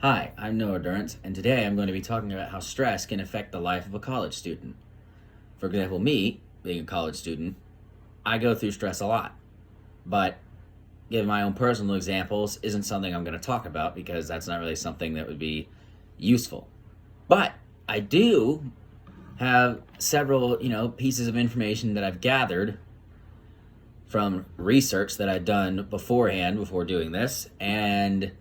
Hi, I'm Noah.D, and today I'm going to be talking about how stress can affect the life of a college student. For example, me, being a college student, I go through stress a lot. But giving my own personal examples isn't something I'm going to talk about because that's not really something that would be useful. But I do have several, pieces of information that I've gathered from research that I've done beforehand before doing this, and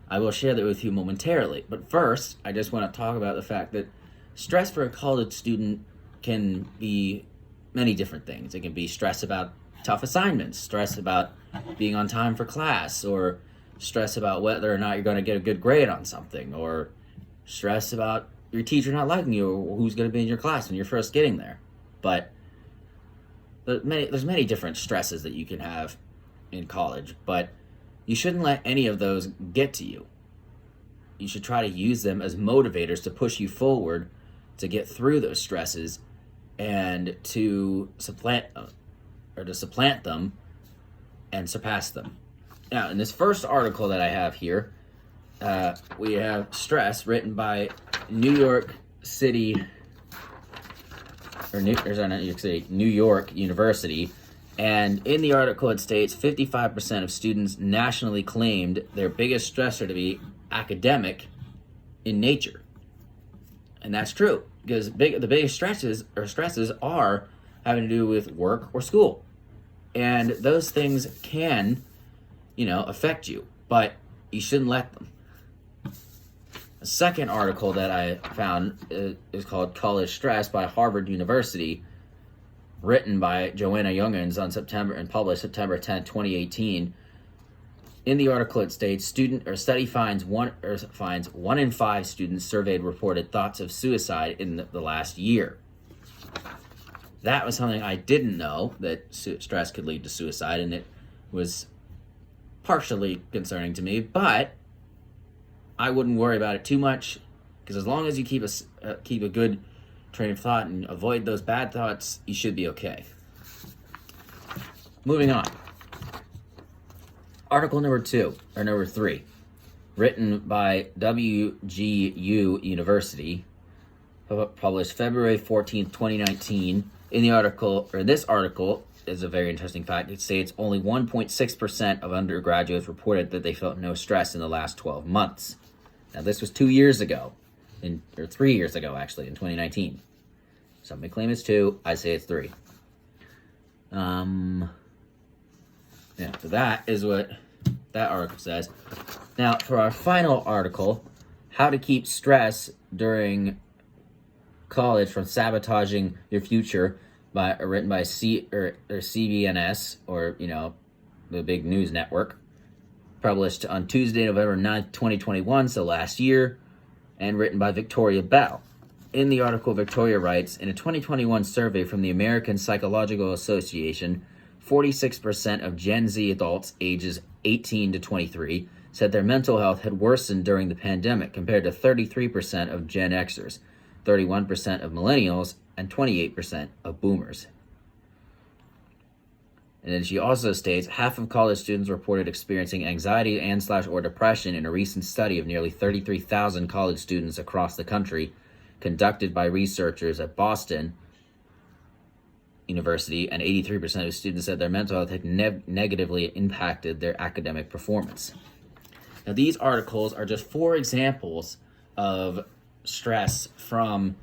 I will share that with you momentarily. But first, I just want to talk about the fact that stress for a college student can be many different things. It can be stress about tough assignments, stress about being on time for class, or stress about whether or not you're going to get a good grade on something, or stress about your teacher not liking you, or who's going to be in your class when you're first getting there. But there's many different stresses that you can have in college, but you shouldn't let any of those get to you. You should try to use them as motivators to push you forward to get through those stresses and to supplant them and surpass them. Now, in this first article that I have here, we have stress written by New York University. And in the article, it states 55% of students nationally claimed their biggest stressor to be academic in nature. And that's true, because the biggest stresses are having to do with work or school. And those things can, affect you, but you shouldn't let them. The second article that I found is called College Stress by Harvard University, written by Joanna Youngins and published September 10, 2018. In the article, it states study finds one in 5 students surveyed reported thoughts of suicide in the last year. That was something I didn't know, that stress could lead to suicide, and it was partially concerning to me, but I wouldn't worry about it too much, because as long as you keep a good train of thought and avoid those bad thoughts, you should be okay. Moving on. Article number 3, written by WGU University, published February 14th, 2019. This article is a very interesting fact. It states only 1.6% of undergraduates reported that they felt no stress in the last 12 months. Now, this was 2 years ago, or 3 years ago, actually, in 2019. Some may claim it's 2. I say it's 3. So that is what that article says. Now, for our final article, How to Keep Stress During College from Sabotaging Your Future, written by CBNS, or the big news network, published on Tuesday, November 9th, 2021, so last year, and written by Victoria Bell. In the article, Victoria writes, in a 2021 survey from the American Psychological Association, 46% of Gen Z adults ages 18 to 23 said their mental health had worsened during the pandemic, compared to 33% of Gen Xers, 31% of millennials, and 28% of boomers. And then she also states, half of college students reported experiencing anxiety or depression in a recent study of nearly 33,000 college students across the country, conducted by researchers at Boston University, and 83% of students said their mental health had negatively impacted their academic performance. Now, these articles are just 4 examples of stress from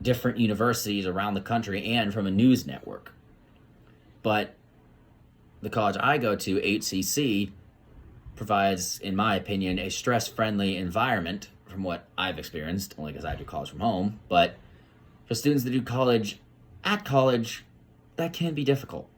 different universities around the country and from a news network. But the college I go to, HCC, provides, in my opinion, a stress-friendly environment from what I've experienced, only because I do college from home. But for students that do college at college, that can be difficult.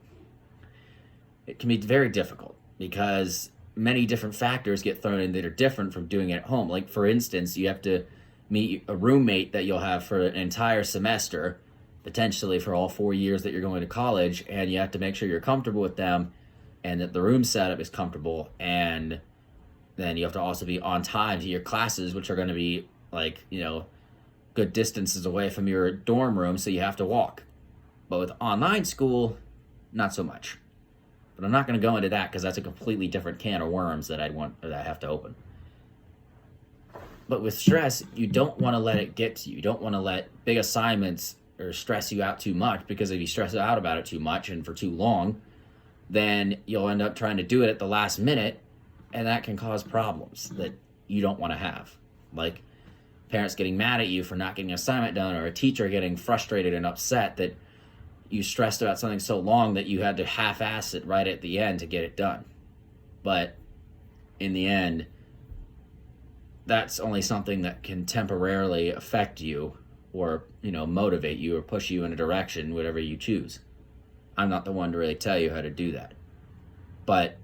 It can be very difficult because many different factors get thrown in that are different from doing it at home. Like, for instance, you have to meet a roommate that you'll have for an entire semester, potentially for all 4 years that you're going to college, and you have to make sure you're comfortable with them and that the room setup is comfortable, and then you have to also be on time to your classes, which are going to be good distances away from your dorm room, so you have to walk. But with online school, not so much. But I'm not going to go into that because that's a completely different can of worms that I have to open. But with stress, you don't want to let it get to you. You don't want to let big assignments or stress you out too much, because if you stress out about it too much and for too long, then you'll end up trying to do it at the last minute, and that can cause problems that you don't want to have. Like parents getting mad at you for not getting an assignment done, or a teacher getting frustrated and upset that you stressed about something so long that you had to half-ass it right at the end to get it done. But in the end, that's only something that can temporarily affect you, or motivate you or push you in a direction, whatever you choose. I'm not the one to really tell you how to do that. But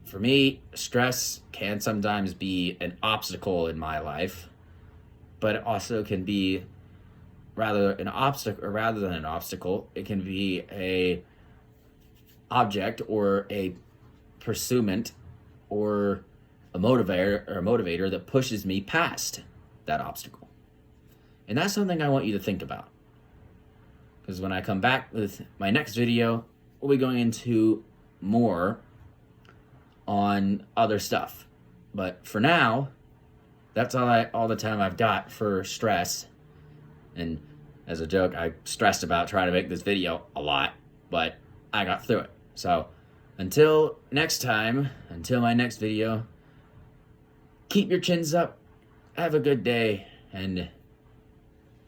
for me, stress can sometimes be an obstacle in my life, but it also can be rather than an obstacle, it can be a object or a pursuant or a motivator that pushes me past that obstacle. And that's something I want you to think about. Because when I come back with my next video, we'll be going into more on other stuff. But for now, that's all the time I've got for stress. And as a joke, I stressed about trying to make this video a lot, but I got through it. So until next time, until my next video, keep your chins up, have a good day, and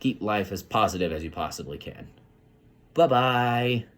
keep life as positive as you possibly can. Bye-bye.